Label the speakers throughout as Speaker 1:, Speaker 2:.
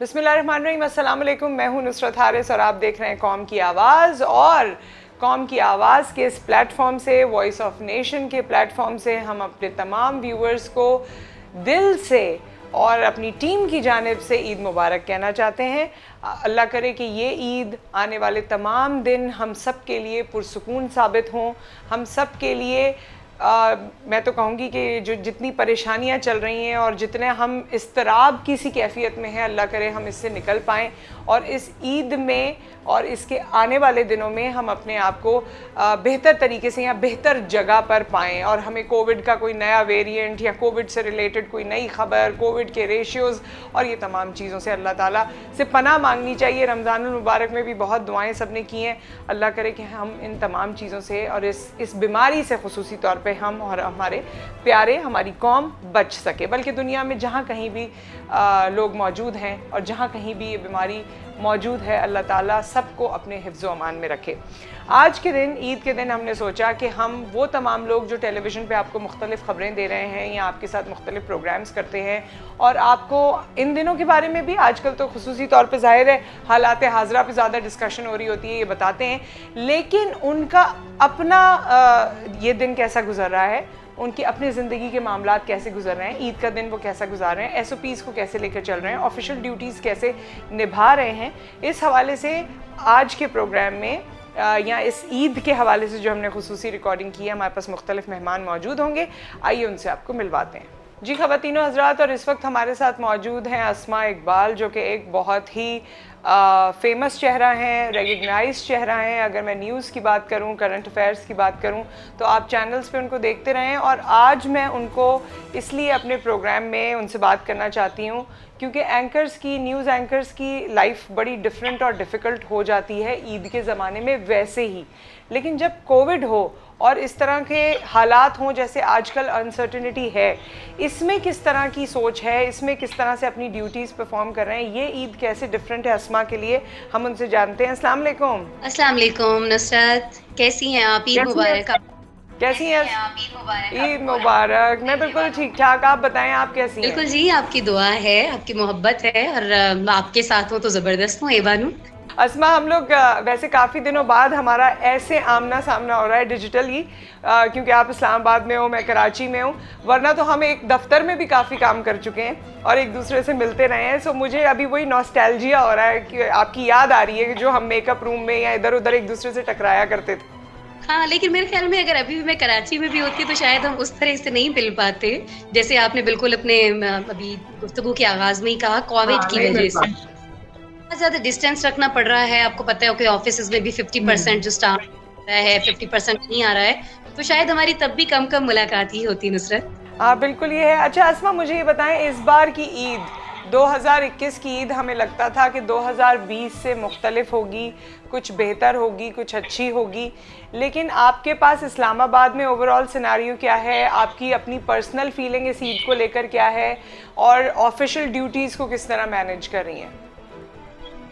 Speaker 1: बिस्मिल्लाहिर्रहमानिर्रहीम, अस्सलाम वालेकुम। मैं हूं नुसरत हारिस और आप देख रहे हैं कौम की आवाज़। और कौम की आवाज़ के इस प्लेटफॉर्म से, वॉइस ऑफ नेशन के प्लेटफॉर्म से, हम अपने तमाम व्यूवर्स को दिल से और अपनी टीम की जानिब से ईद मुबारक कहना चाहते हैं। अल्लाह करे कि ये ईद आने वाले तमाम दिन हम सब के लिए पुरसुकून साबित हों। हम सब के लिए मैं तो कहूँगी कि जो जितनी परेशानियाँ चल रही हैं और जितने हम इस्तराब की सी कैफियत में हैं, अल्लाह करे हम इससे निकल पाएँ और इस ईद में और इसके आने वाले दिनों में हम अपने आप को बेहतर तरीके से या बेहतर जगह पर पाएँ। और हमें कोविड का कोई नया वेरिएंट या कोविड से रिलेटेड कोई नई ख़बर, कोविड के रेशियोज़ और ये तमाम चीज़ों से अल्लाह ताला से पनाह मांगनी चाहिए। रमज़ानुल मुबारक में भी बहुत दुआएं सब ने की हैं। अल्लाह करे कि हम इन तमाम चीज़ों से और इस बीमारी से ख़ुसूसी तौर पे हम और हमारे प्यारे, हमारी कौम बच सके। बल्कि दुनिया में जहाँ कहीं भी लोग मौजूद हैं और जहाँ कहीं भी ये बीमारी मौजूद है, अल्लाह ताला सबको अपने हिफ्ज़ व अमान में रखे। आज के दिन, ईद के दिन, हमने सोचा कि हम वो तमाम लोग जो टेलीविज़न पे आपको मुख्तलिफ़ ख़बरें दे रहे हैं या आपके साथ मुख्तलिफ़ प्रोग्राम्स करते हैं और आपको इन दिनों के बारे में भी आजकल तो ख़ुसूसी तौर पे ज़ाहिर है हालात हाज़रा पे ज़्यादा डिस्कशन हो रही होती है, ये बताते हैं, लेकिन उनका अपना ये दिन कैसा गुजर रहा है, उनकी अपनी ज़िंदगी के मामलात कैसे गुजर रहे हैं, ईद का दिन वो कैसा गुजार रहे हैं, SOPs को कैसे लेकर चल रहे हैं, ऑफिशियल ड्यूटीज़ कैसे निभा रहे हैं, इस हवाले से आज के प्रोग्राम में या इस ईद के हवाले से जो हमने खुसूसी रिकॉर्डिंग की है, हमारे पास मुख्तलिफ मेहमान मौजूद होंगे। आइए उनसे आपको मिलवाते हैं। जी ख़वातीनो हज़रात, और इस वक्त हमारे साथ मौजूद हैं अस्मा इकबाल, जो कि एक बहुत ही फेमस चेहरा हैं, रेकग्नाइज चेहरा हैं। अगर मैं न्यूज़ की बात करूं, करंट अफेयर्स की बात करूं, तो आप चैनल्स पे उनको देखते रहें। और आज मैं उनको इसलिए अपने प्रोग्राम में उनसे बात करना चाहती हूं क्योंकि एंकर्स की, न्यूज़ एंकर्स की लाइफ बड़ी डिफरेंट और डिफ़िकल्ट हो जाती है ईद के ज़माने में वैसे ही, लेकिन जब कोविड हो और इस तरह के हालात हों जैसे आजकल अनसर्टिनिटी है, इसमें किस तरह की सोच है, इसमें किस तरह से अपनी ड्यूटीज़ परफॉर्म कर रहे हैं, ये ईद कैसे डिफरेंट है अस्मा के लिए, हम उनसे जानते हैं। अस्सलाम वालेकुम।
Speaker 2: अस्सलाम वालेकुम नुसरत, कैसी हैं आप? ईद मुबारक।
Speaker 1: कैसी हैं आप? ईद मुबारक। मैं बिल्कुल ठीक ठाक, आप बताएं आप कैसी हैं?
Speaker 2: बिल्कुल जी, आपकी दुआ है, आपकी मोहब्बत है और आपके साथ हूँ तो ज़बरदस्त हूँ। एबानू
Speaker 1: अस्मा, हम लोग वैसे काफ़ी दिनों बाद हमारा ऐसे आमना सामना हो रहा है डिजिटली, क्योंकि आप इस्लामाबाद में हो, मैं कराची में हूँ, वरना तो हम एक दफ्तर में भी काफ़ी काम कर चुके हैं और एक दूसरे से मिलते रहे हैं। सो मुझे अभी वही नॉस्टैल्जिया हो रहा है कि आपकी याद आ रही है कि जो हम मेकअप रूम में या इधर उधर एक दूसरे से टकराया करते थे।
Speaker 2: हाँ, लेकिन मेरे ख्याल में अगर अभी भी मैं कराची में भी होती तो शायद हम उस तरह से नहीं मिल पाते, जैसे आपने बिल्कुल अपने अभी गुफ्तगू के आगाज़ में ही कहा, कोविड की वजह से बहुत ज़्यादा डिस्टेंस रखना पड़ रहा है। आपको पता है कि ऑफिस में भी 50% जो स्टाफ है 50% नहीं आ रहा है, तो शायद हमारी तब भी कम मुलाकात ही होती। नुसरत,
Speaker 1: हाँ बिल्कुल ये है। अच्छा अस्मा, मुझे ये बताएं, इस बार की ईद 2021 की ईद हमें लगता था कि 2020 से मुख्तलिफ होगी, कुछ बेहतर होगी, कुछ अच्छी होगी, लेकिन आपके पास इस्लामाबाद में ओवरऑल सिनारियो क्या है, आपकी अपनी पर्सनल फीलिंग इस ईद को लेकर क्या है और ऑफिशियल ड्यूटीज़ को किस तरह मैनेज कर रही हैं?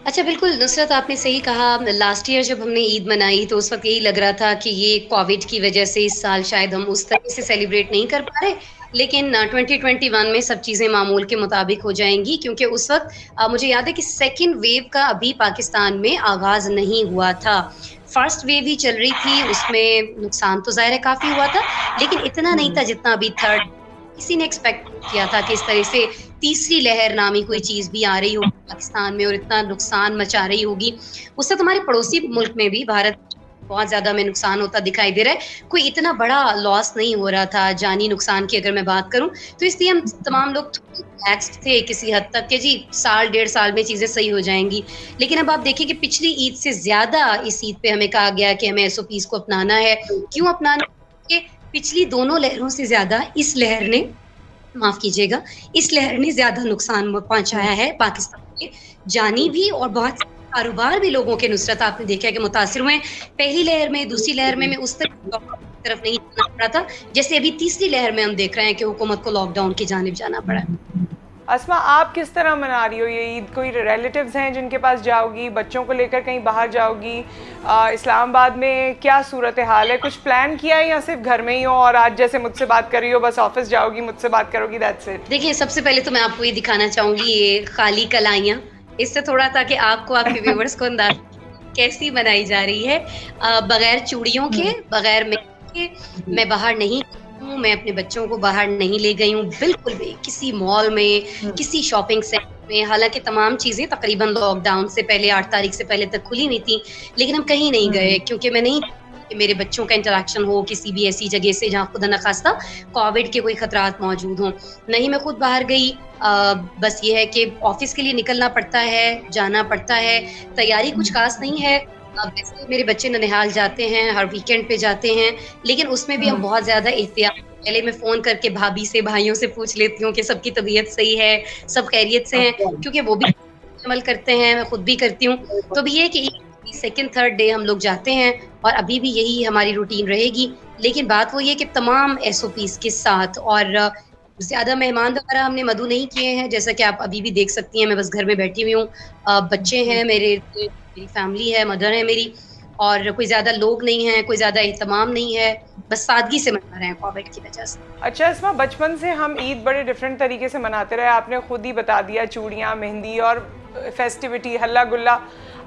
Speaker 2: अच्छा बिल्कुल नुसरत, आपने सही कहा। लास्ट ईयर जब हमने ईद मनाई तो उस वक्त यही लग रहा था कि ये कोविड की वजह से इस साल शायद हम उस तरह से सेलिब्रेट नहीं कर पा रहे, लेकिन 2021 में सब चीज़ें मामूल के मुताबिक हो जाएंगी, क्योंकि उस वक्त मुझे याद है कि सेकेंड वेव का अभी पाकिस्तान में आगाज़ नहीं हुआ था। फर्स्ट वेव ही चल रही थी, उसमें नुकसान तो ज़ाहिर है काफ़ी हुआ था, लेकिन इतना नहीं था जितना अभी थर्ड। किसी ने एक्सपेक्ट किया था कि इस तरह से तीसरी लहर नामी कोई चीज़ भी आ रही होगी पाकिस्तान में और इतना नुकसान मचा रही होगी। उससे तुम्हारे पड़ोसी मुल्क में भी, भारत, बहुत ज़्यादा हमें नुकसान होता दिखाई दे रहा है। कोई इतना बड़ा लॉस नहीं हो रहा था जानी नुकसान की अगर मैं बात करूं, तो इसलिए हम तमाम लोग रिलैक्स्ड थे किसी हद तक कि जी साल 1.5 साल में चीज़ें सही हो जाएंगी। लेकिन अब आप देखिए कि पिछली ईद से ज़्यादा इस ईद पे हमें कहा गया कि हमें SOPs को अपनाना है। क्यों अपनाना? कि पिछली दोनों लहरों से ज़्यादा इस लहर ने, माफ कीजिएगा, इस लहर ने ज्यादा नुकसान पहुंचाया है पाकिस्तान के, जानी भी और बहुत कारोबार भी लोगों के। नुसरत, आपने देखा कि मुतासिर हुए पहली लहर में, दूसरी लहर में उस तरफ नहीं जाना पड़ा था जैसे अभी तीसरी लहर में हम देख रहे हैं कि हुकूमत को लॉकडाउन की जानिब जाना पड़ा।
Speaker 1: अस्मा, आप किस तरह मना रही हो ये ईद? कोई रिलेटिव्स हैं जिनके पास जाओगी, बच्चों को लेकर कहीं बाहर जाओगी? इस्लामाबाद में क्या सूरत हाल है? कुछ प्लान किया है या सिर्फ घर में ही हो और आज जैसे मुझसे बात कर रही हो बस ऑफिस जाओगी, मुझसे बात करोगी, दैट्स इट?
Speaker 2: देखिए, सबसे पहले तो मैं आपको ये दिखाना चाहूंगी, ये खाली कलाइयाँ, इससे थोड़ा ताकि आपको, आपके व्यूअर्स को अंदाजा कैसी बनाई जा रही है। बगैर चूड़ियों के, बगैर मेकअप के मैं बाहर नहीं हूँ, मैं अपने बच्चों को बाहर नहीं ले गई हूँ बिल्कुल भी, किसी मॉल में, किसी शॉपिंग सेंटर में। हालांकि तमाम चीजें तकरीबन लॉकडाउन से पहले 8 तारीख से पहले तक खुली हुई थी, लेकिन हम कहीं नहीं गए क्योंकि मैं नहीं कि मेरे बच्चों का इंटरेक्शन हो किसी भी ऐसी जगह से जहाँ खुदा न खास्ता कोविड के कोई खतरात मौजूद हों। नहीं मैं खुद बाहर गई, बस ये है कि ऑफिस के लिए निकलना पड़ता है, जाना पड़ता है, तैयारी कुछ खास नहीं है। वैसे मेरे बच्चे ननिहाल जाते हैं, हर वीकेंड पे जाते हैं, लेकिन उसमें भी हम बहुत ज्यादा एहतियात, पहले मैं फोन करके भाभी से, भाइयों से पूछ लेती हूँ कि सबकी तबीयत सही है, सब खैरियत से हैं, क्योंकि वो भी अमल करते हैं, मैं खुद भी करती हूँ। तो भी ये कि सेकंड थर्ड डे हम लोग जाते हैं और अभी भी यही हमारी रूटीन रहेगी। लेकिन बात वो ये कि तमाम SOPs के साथ, और ज्यादा मेहमान वगैरह हमने मदू नहीं किए हैं, जैसा कि आप अभी भी देख सकती हैं। मैं बस घर में बैठी हुई हूँ, बच्चे हैं मेरी फैमिली है, मदर है मेरी, और कोई ज्यादा लोग नहीं हैं, कोई ज्यादा एहतमाम नहीं है, बस सादगी से मना रहे हैं कोविड की वजह से।
Speaker 1: अच्छा अस्मा, बचपन से हम ईद बड़े डिफरेंट तरीके से मनाते रहे, आपने खुद ही बता दिया, चूड़ियाँ, मेहंदी और फेस्टिविटी, हल्ला गुल्ला,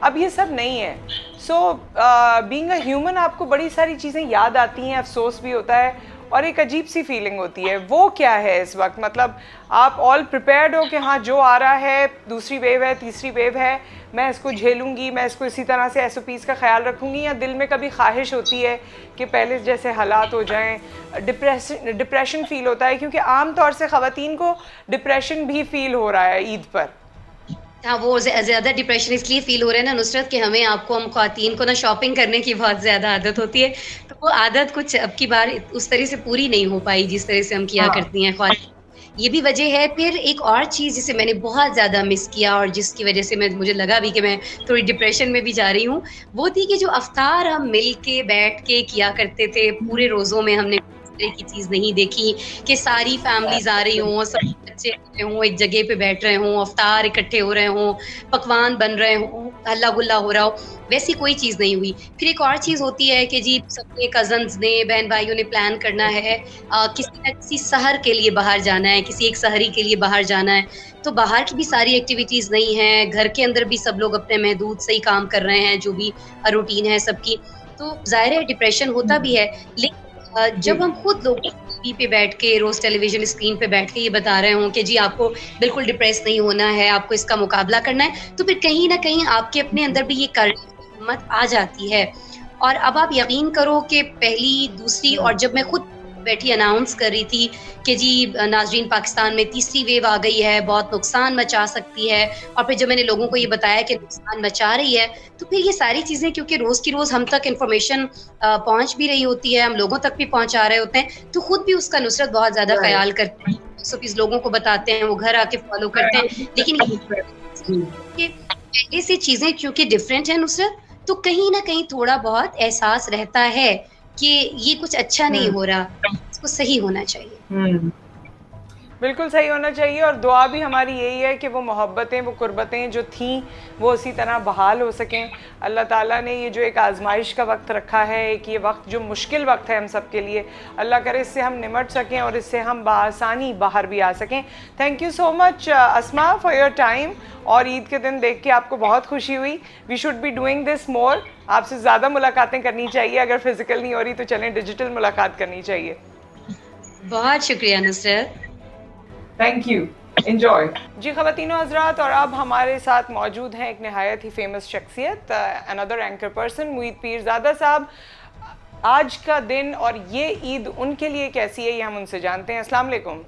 Speaker 1: अब ये सब नहीं है। सो बीइंग अ ह्यूमन आपको बड़ी सारी चीज़ें याद आती हैं, अफसोस भी होता है और एक अजीब सी फीलिंग होती है। वो क्या है इस वक्त? मतलब आप ऑल प्रिपेयर्ड हो कि हाँ जो आ रहा है, दूसरी वेव है, तीसरी वेव है, मैं इसको झेलूंगी, मैं इसको इसी तरह से SOPs का ख्याल रखूंगी, या दिल में कभी ख्वाहिश होती है कि पहले जैसे हालात हो जाएं, डिप्रेशन फील होता है? क्योंकि आम तौर से ख़वातीन को डिप्रेशन भी फील हो रहा है ईद पर।
Speaker 2: हाँ, वो ज्यादा डिप्रेशन इसलिए फील हो रहा है ना नुसरत, कि हमें, आपको, हम ख्वातीन को ना शॉपिंग करने की बहुत ज्यादा आदत होती है, तो वो आदत कुछ अब की बार उस तरह से पूरी नहीं हो पाई जिस तरह से हम किया करती हैं ख्वातीन। ये भी वजह है। फिर एक और चीज जिसे मैंने बहुत ज्यादा मिस किया और जिसकी वजह से मुझे लगा भी कि मैं थोड़ी डिप्रेशन में भी जा रही हूँ, वो थी कि जो अफ्तार हम मिल के बैठ के किया करते थे पूरे रोजों में, हमने तरह की चीज नहीं देखी कि सारी फैमिलीज आ रही हों, सब बच्चे हों, एक जगह पे बैठ रहे हों, अफ्तार इकट्ठे हो रहे हों, पकवान बन रहे हों, हल्ला गुल्ला हो रहा हो, वैसी कोई चीज नहीं हुई। फिर एक और चीज होती है कि जी सबने, कजन्स ने, बहन भाइयों ने प्लान करना है, किसी न किसी सहर के लिए बाहर जाना है, किसी एक सहरी के लिए बाहर जाना है, तो बाहर की भी सारी एक्टिविटीज नहीं है, घर के अंदर भी सब लोग अपने महदूद से ही काम कर रहे हैं, जो भी रूटीन है सबकी, तो जाहिर है डिप्रेशन होता भी है। लेकिन जब हम खुद लोग टीवी पे बैठ के, रोज टेलीविजन स्क्रीन पे बैठ के ये बता रहे हों कि जी आपको बिल्कुल डिप्रेस नहीं होना है, आपको इसका मुकाबला करना है, तो फिर कहीं ना कहीं आपके अपने अंदर भी ये करने की हिम्मत आ जाती है। और अब आप यकीन करो कि पहली, दूसरी, और जब मैं खुद बैठी अनाउंस कर रही थी कि जी नाजरीन पाकिस्तान में तीसरी वेव आ गई है, बहुत नुकसान मचा सकती है, और फिर जब मैंने लोगों को ये बताया कि नुकसान मचा रही है, तो फिर ये सारी चीज़ें, क्योंकि रोज़ की रोज़ हम तक इन्फॉर्मेशन पहुंच भी रही होती है, हम लोगों तक भी पहुंचा रहे होते हैं, तो खुद भी उसका नुसरत बहुत ज़्यादा ख्याल करते हैं, SOPs लोगों को बताते हैं, वो घर आके फॉलो करते हैं। लेकिन ये पहले से चीज़ें क्योंकि डिफरेंट है नुसरत, तो कहीं ना कहीं थोड़ा बहुत एहसास रहता है कि ये कुछ अच्छा नहीं हो रहा, इसको सही होना चाहिए।
Speaker 1: बिल्कुल सही होना चाहिए, और दुआ भी हमारी यही है कि वो मोहब्बतें, वो कुर्बतें जो थीं वो उसी तरह बहाल हो सकें। अल्लाह ताला ने ये जो एक आजमाइश का वक्त रखा है, एक ये वक्त जो मुश्किल वक्त है हम सब के लिए, अल्लाह करे इससे हम निमट सकें और इससे हम बआसानी बाहर भी आ सकें। Thank you so much Asma for your time, और ईद के दिन देख के आपको बहुत खुशी हुई। We should be doing this more, आपसे ज़्यादा मुलाकातें करनी चाहिए, अगर फिजिकल नहीं हो रही तो चलें डिजिटल मुलाकात करनी चाहिए।
Speaker 2: बहुत शुक्रिया नुसरत,
Speaker 1: थैंक यू, एंजॉय। जी ख़वातीनो हज़रात, और अब हमारे साथ मौजूद हैं एक नहायत ही फेमस शख्सियत, another anchor person, Moeed Pirzada साहब। आज का दिन और ये ईद उनके लिए कैसी है, ये हम उनसे जानते हैं। अस्सलाम वालेकुम।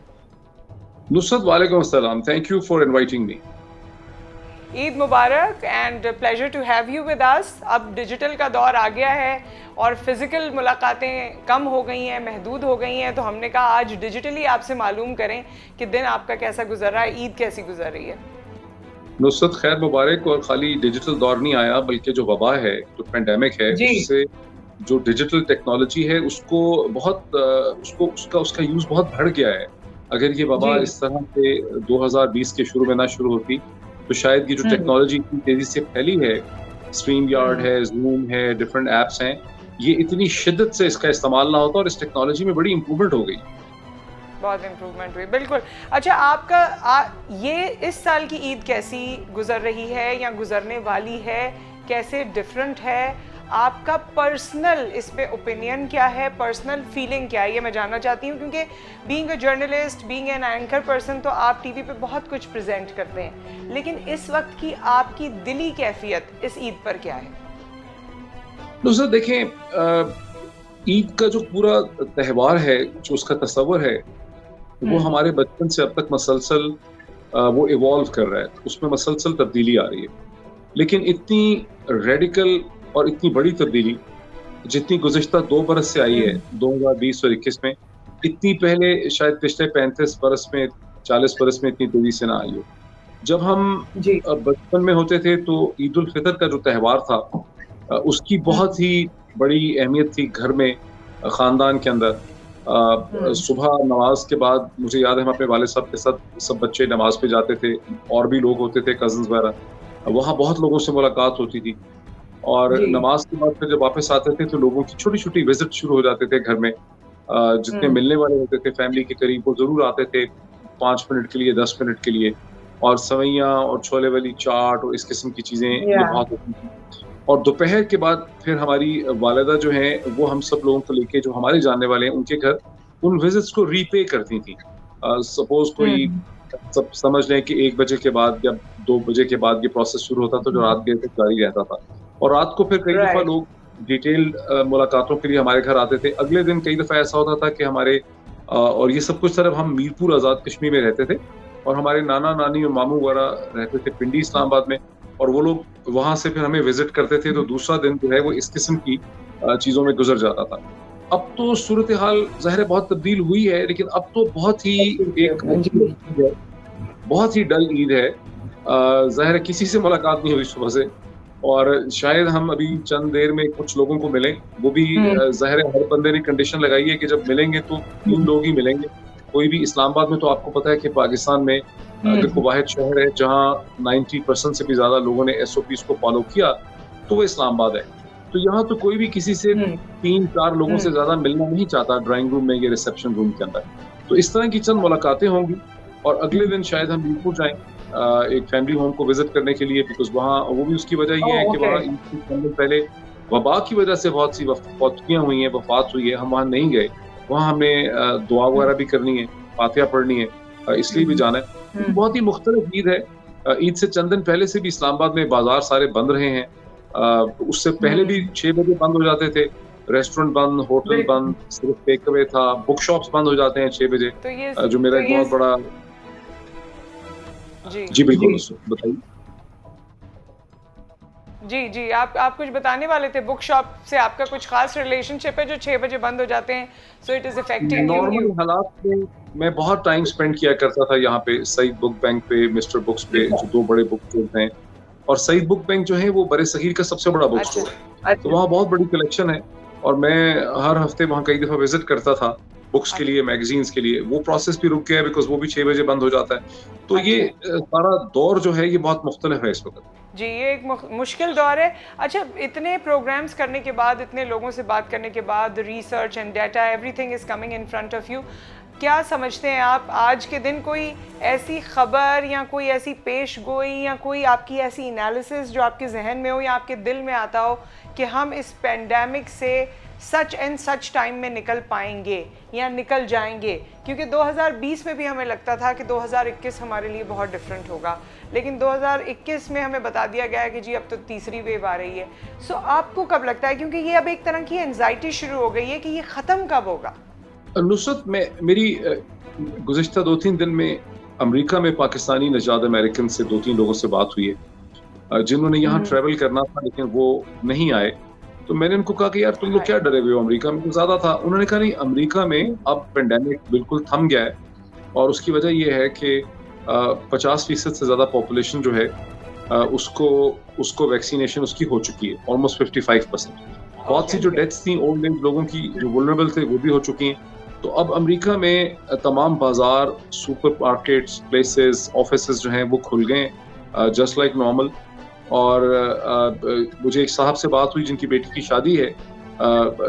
Speaker 3: नुसरत, वालेकुम अस्सलाम, thank you for inviting me.
Speaker 1: Eid मुबारक and pleasure to have you with us. अब डिजिटल का दौर आ गया है और फिज़िकल मुलाकातें कम हो गई हैं, महदूद हो गई हैं, तो हमने कहा आज डिजिटली आपसे मालूम करें कि दिन आपका कैसा गुजर रहा है, ईद कैसी गुजर रही है।
Speaker 3: नुसरत, खैर मुबारक। और खाली डिजिटल दौर नहीं आया, बल्कि जो वबा है, जो पेंडेमिक है, उससे जो डिजिटल टेक्नोलॉजी है उसको बहुत उसका यूज़ बहुत बढ़ गया है। अगर ये वबा इस तरह से 2020 के शुरू में ना शुरू होती तो शायद ये जो टेक्नोलॉजी इतनी तेजी से फैली है, स्ट्रीम यार्ड है, जूम है, डिफरेंट ऐप्स हैं, ये इतनी शिद्दत से इसका इस्तेमाल ना होता और इस टेक्नोलॉजी में बड़ी इम्प्रूवमेंट हो गई।
Speaker 1: बहुत इम्प्रूवमेंट हुई, बिल्कुल। अच्छा, आपका ये इस साल की ईद कैसी गुजर रही है या गुजरने वाली है, कैसे डिफरेंट है? आपका पर्सनल इस पे ओपिनियन क्या है, पर्सनल फीलिंग क्या है, ये मैं जानना चाहती हूँ, क्योंकि being a journalist, being an anchor person, तो आप टीवी पे बहुत कुछ प्रेजेंट करते हैं, लेकिन इस वक्त की आपकी दिली कैफियत इस ईद पर क्या है?
Speaker 3: सर देखें, ईद का जो पूरा त्यौहार है, जो उसका तस्वर है, वो हमारे बचपन से अब तक मसलसल वो इवॉल्व कर रहा है, उसमें मसलसल तब्दीली आ रही है। लेकिन इतनी रेडिकल और इतनी बड़ी तब्दीली जितनी गुज़िश्ता 2 बरस से आई है, 2020 और 21 में, इतनी पहले शायद पिछले 35 बरस में, 40 बरस में इतनी तेज़ी से ना आई हो। जब हम बचपन में होते थे तो ईद उल फितर का जो त्यौहार था, उसकी बहुत ही बड़ी अहमियत थी घर में, ख़ानदान के अंदर। सुबह नमाज के बाद मुझे याद है हम अपने वालिद साहब के साथ सब बच्चे नमाज पे जाते थे, और भी लोग होते थे, कज़न्स वगैरह। वहाँ बहुत लोगों से मुलाकात होती थी, और नमाज के बाद फिर जब वापस आते थे तो लोगों की छोटी-छोटी विज़िट शुरू हो जाते थे घर में। जितने मिलने वाले होते थे फैमिली के करीब, वो ज़रूर आते थे 5 मिनट के लिए, 10 मिनट के लिए, और सवैयाँ और छोले वाली चाट और इस किस्म की चीज़ें ये बहुत होती थी। और दोपहर के बाद फिर हमारी वालिदा जो हैं, वो हम सब लोगों को लेके, जो हमारे जानने वाले हैं, उनके घर उन विज़िट्स को रीपे करती थी। सपोज़ कोई सब समझ लें कि 1 बजे के बाद या 2 बजे के बाद ये प्रोसेस शुरू होता था, जो रात देर तक जारी रहता था। और रात को फिर कई दफ़ा लोग डिटेल्ड मुलाकातों के लिए हमारे घर आते थे। अगले दिन कई दफ़ा ऐसा होता था कि हमारे और ये सब कुछ सिर्फ हम मीरपुर आज़ाद कश्मीर में रहते थे, और हमारे नाना नानी और मामू वगैरह रहते थे पिंडी इस्लामाबाद में, और वो लोग वहाँ से फिर हमें विजिट करते थे। तो दूसरा दिन जो है वो इस किस्म की चीज़ों में गुजर जाता था। अब तो सूरत हाल ज़ाहिर है बहुत तब्दील हुई है, लेकिन अब तो बहुत ही डल ईद है। ज़ाहिर है किसी से मुलाकात नहीं हुई सुबह से, और शायद हम अभी चंद देर में कुछ लोगों को मिलें, वो भी ज़ाहिर है हर बंदे ने कंडीशन लगाई है कि जब मिलेंगे तो 3 लोग ही मिलेंगे। कोई भी इस्लामाबाद में तो आपको पता है कि पाकिस्तान में अगर कोई वाहिद शहर है जहाँ 90% से भी ज़्यादा लोगों ने SOPs को फॉलो किया, तो वो इस्लामाबाद है। तो यहाँ तो कोई भी किसी से 3-4 लोगों से ज़्यादा मिलना नहीं चाहता ड्राइंग रूम में या रिसेप्शन रूम के अंदर। तो इस तरह की चंद मुलाकातें होंगी, और अगले दिन शायद हम मीरपुर जाएँ एक फैमिली होम को विजिट करने के लिए, बिकॉज़ वहाँ वो भी उसकी वजह ये है कि वहाँ ईद से चंद दिन पहले वबा की वजह से बहुत सी फौतगियाँ हुई हैं, वफ़ात हुई है। हम वहाँ नहीं गए, वहाँ हमने दुआ वगैरह भी करनी है, फातिहा पढ़नी है, इसलिए भी जाना है। बहुत ही मुख्तलिफ ईद है। ईद से चंद दिन पहले से भी इस्लामाबाद में बाजार सारे बंद रहे हैं। उससे पहले भी 6 बजे बंद हो जाते थे, रेस्टोरेंट बंद, होटल बंद, सिर्फ टेक अवे था, बुक शॉप्स बंद हो जाते हैं 6 बजे, जो मेरा एक बहुत बड़ा जी बिल्कुल बताइए।
Speaker 1: जी, आप कुछ बताने वाले थे। बुक शॉप से आपका कुछ खास रिलेशनशिप है जो 6 बजे बंद हो जाते हैं, so it is affecting you?
Speaker 3: Normal हालात में मैं बहुत टाइम स्पेंड किया करता था यहाँ पे सईद बुक बैंक पे, मिस्टर बुक्स पे, जो 2 बड़े बुक स्टोर हैं, और सईद बुक बैंक जो है वो बरे सगीर का सबसे बड़ा बुक स्टोर है। तो वहाँ बहुत बड़ी कलेक्शन है, और मैं हर हफ्ते वहाँ कई दफ़ा विजिट करता था बुक्स के लिए, मैगजीन्स के लिए। वो प्रोसेस भी रुक गया है बिकॉज़ वो भी 6 बजे बंद हो जाता है। तो ये सारा दौर जो है ये बहुत मुख्तलिफ है इस वक्त।
Speaker 1: जी, ये एक मुश्किल दौर है। अच्छा, इतने प्रोग्राम्स करने के बाद, इतने लोगों से बात करने के बाद, research and data, everything is coming in front of you, क्या समझते हैं आप आज के दिन कोई ऐसी खबर या कोई ऐसी पेश गोई या कोई आपकी ऐसी एनालिसिस जो आपके जहन में हो या आपके दिल में आता हो कि हम इस पेंडेमिक से सच एंड सच टाइम में निकल पाएंगे या निकल जाएंगे? क्योंकि 2020 में भी हमें लगता था कि 2021 हमारे लिए बहुत डिफरेंट होगा, लेकिन 2021 में हमें बता दिया गया है कि जी अब तो तीसरी वेव आ रही है। सो आपको कब लगता है, क्योंकि ये अब एक तरह की एंजाइटी शुरू हो गई है, कि ये ख़त्म कब होगा?
Speaker 3: नुसरत, मेरी गुज़िश्ता 2-3 दिन में अमेरिका में पाकिस्तानी नजाद अमेरिकन से 2-3 लोगों से बात हुई है जिन्होंने यहाँ ट्रैवल करना था लेकिन वो नहीं आए। तो मैंने उनको कहा कि यार तुम लोग क्या डरे हुए हो, अमेरिका में तो ज़्यादा था। उन्होंने कहा नहीं, अमेरिका में अब पेंडेमिक बिल्कुल थम गया है, और उसकी वजह ये है कि 50% से ज़्यादा पॉपुलेशन जो है उसको वैक्सीनेशन उसकी हो चुकी है, ऑलमोस्ट 55%। बहुत सी जो डेथ्स थी ओल्ड एज लोगों की जो वुल्नरेबल थे वो भी हो चुकी हैं। तो अब अमेरिका में तमाम बाजार, सुपर मार्केट्स, प्लेसेस, ऑफिसेज जो हैं वो खुल गए जस्ट लाइक नॉर्मल। और मुझे एक साहब से बात हुई जिनकी बेटी की शादी है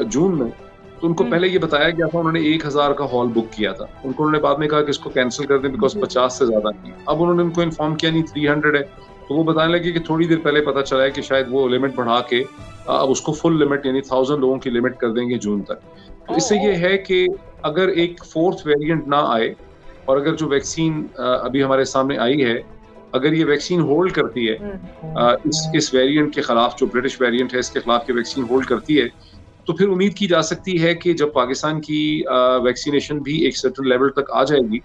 Speaker 3: जून में, तो उनको पहले ये बताया गया था, उन्होंने 1000 का हॉल बुक किया था, उनको उन्होंने बाद में कहा कि इसको कैंसिल कर दें बिकॉज 50 से ज्यादा नहीं। अब उन्होंने उनको इन्फॉर्म किया नहीं 300 है, तो वो बताने लगे कि थोड़ी देर पहले पता चला है कि शायद वो लिमिट बढ़ा के अब उसको फुल लिमिट यानी 1000 लोगों की लिमिट कर देंगे जून तक। तो इससे ये है कि अगर एक 4th वेरिएंट ना आए और अगर जो वैक्सीन अभी हमारे सामने आई है, अगर ये वैक्सीन होल्ड करती है इस वेरिएंट के खिलाफ, जो ब्रिटिश वेरिएंट है इसके खिलाफ ये वैक्सीन होल्ड करती है, तो फिर उम्मीद की जा सकती है कि जब पाकिस्तान की वैक्सीनेशन भी एक सर्टेन लेवल तक आ जाएगी।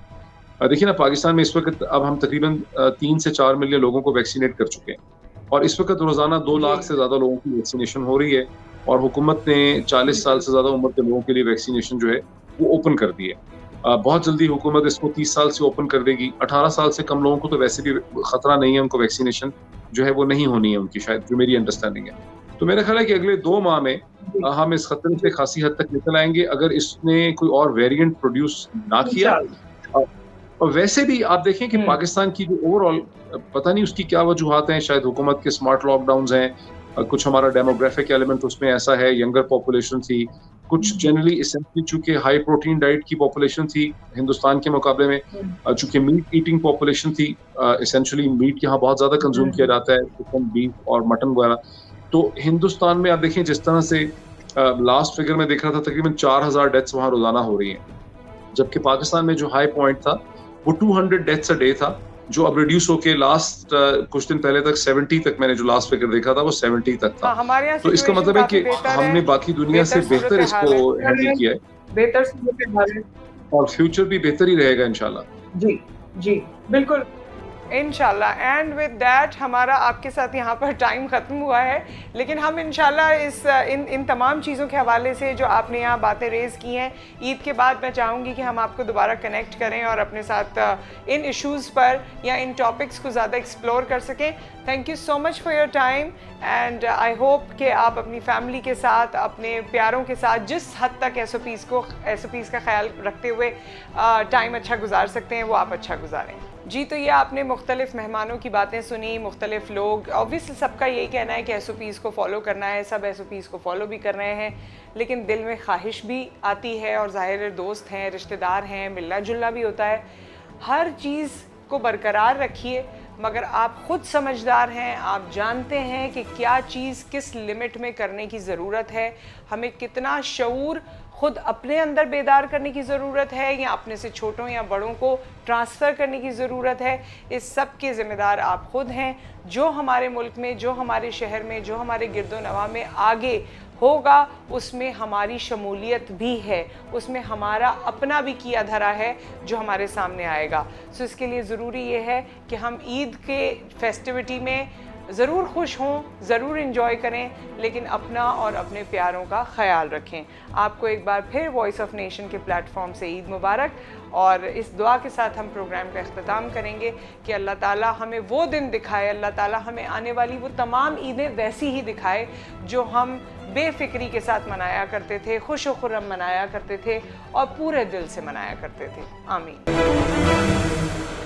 Speaker 3: देखिए ना, पाकिस्तान में इस वक्त अब हम तकरीबन 3 से 4 मिलियन लोगों को वैक्सीनेट कर चुके हैं और इस वक्त रोजाना 2 लाख से ज्यादा लोगों की वैक्सीनेशन हो रही है और हुकूमत ने 40 साल से ज्यादा उम्र के लोगों के लिए वैक्सीनेशन जो है वो ओपन कर दी है। बहुत जल्दी हुकूमत इसको 30 साल से ओपन कर देगी। 18 साल से कम लोगों को तो वैसे भी खतरा नहीं है, उनको वैक्सीनेशन जो है वो नहीं होनी है उनकी, शायद, जो मेरी अंडरस्टैंडिंग है। तो मेरा ख्याल है कि अगले 2 माह में हम इस खतरे से खासी हद तक निकल आएंगे अगर इसने कोई और वेरिएंट प्रोड्यूस ना किया। और वैसे भी आप देखें कि पाकिस्तान की जो ओवरऑल, पता नहीं उसकी क्या वजूहात हैं, शायद हुकूमत के स्मार्ट लॉकडाउन्स हैं, कुछ हमारा डेमोग्राफिक एलिमेंट उसमें ऐसा है, यंगर पॉपुलेशन थी, कुछ जनरली एसेंशियली चूंकि हाई प्रोटीन डाइट की पॉपुलेशन थी हिंदुस्तान के मुकाबले में, चूंकि मीट ईटिंग पॉपुलेशन थी, एसेंशियली मीट यहाँ बहुत ज्यादा कंज्यूम किया जाता है, चिकन, बीफ और मटन वगैरह। तो हिंदुस्तान में आप देखें जिस तरह से लास्ट फिगर में देख रहा था तकरीबन 4000 डेथ्स वहाँ रोजाना हो रही हैं, जबकि पाकिस्तान में जो हाई पॉइंट था वो 200 डेथ्स अ डे था, जो अब रिड्यूस होके लास्ट कुछ दिन पहले तक 70 तक, मैंने जो लास्ट फिगर देखा था वो 70 तक था। तो इसका मतलब है कि हमने बाकी दुनिया से बेहतर इसको हैंडल किया है,
Speaker 1: बेहतर सूरत है
Speaker 3: और फ्यूचर भी बेहतर ही रहेगा इंशाल्लाह।
Speaker 1: जी जी बिल्कुल, इंशाल्लाह। एंड विद दैट हमारा आपके साथ यहाँ पर टाइम ख़त्म हुआ है, लेकिन हम इंशाल्लाह इन तमाम चीज़ों के हवाले से जो आपने यहाँ बातें रेज़ की हैं, ईद के बाद मैं चाहूँगी कि हम आपको दोबारा कनेक्ट करें और अपने साथ इन इश्यूज़ पर या इन टॉपिक्स को ज़्यादा एक्सप्लोर कर सकें। Thank you so much for your time and I hope कि आप अपनी फैमिली के साथ, अपने प्यारों के साथ जिस हद तक SOPs का ख्याल रखते हुए टाइम अच्छा गुजार सकते हैं वो आप अच्छा गुजारें। जी, तो ये आपने मुख्तलिफ़ मेहमानों की बातें सुनी, मुख्तलिफ़ लोग, ऑब्वियसली सबका यही कहना है कि SOPs को फॉलो करना है, सब SOPs को फॉलो भी कर रहे हैं, लेकिन दिल में ख्वाहिश भी आती है और ज़ाहिर दोस्त हैं, रिश्तेदार हैं, मिलना जुलना भी होता है। हर चीज़ को बरकरार रखिए, मगर आप ख़ुद समझदार हैं, आप जानते हैं कि क्या चीज़ किस लिमिट में करने की ज़रूरत है, हमें कितना शऊर खुद अपने अंदर बेदार करने की ज़रूरत है या अपने से छोटों या बड़ों को ट्रांसफ़र करने की ज़रूरत है। इस सब के ज़िम्मेदार आप खुद हैं। जो हमारे मुल्क में, जो हमारे शहर में, जो हमारे गिरदोनवा में आगे होगा उसमें हमारी शमूलियत भी है, उसमें हमारा अपना भी किया धरा है जो हमारे सामने आएगा। सो इसके लिए ज़रूरी ये है कि हम ईद के फेस्टिविटी में ज़रूर खुश हों, ज़रूर इंजॉय करें, लेकिन अपना और अपने प्यारों का ख्याल रखें। आपको एक बार फिर वॉइस ऑफ नेशन के प्लेटफॉर्म से ईद मुबारक, और इस दुआ के साथ हम प्रोग्राम का अख्ताम करेंगे कि अल्लाह ताला हमें वो दिन दिखाए, अल्लाह ताला हमें आने वाली वो तमाम ईदें वैसी ही दिखाए जो हम बेफिक्री के साथ मनाया करते थे, खुश व खुर्रम मनाया करते थे और पूरे दिल से मनाया करते थे। आमीन।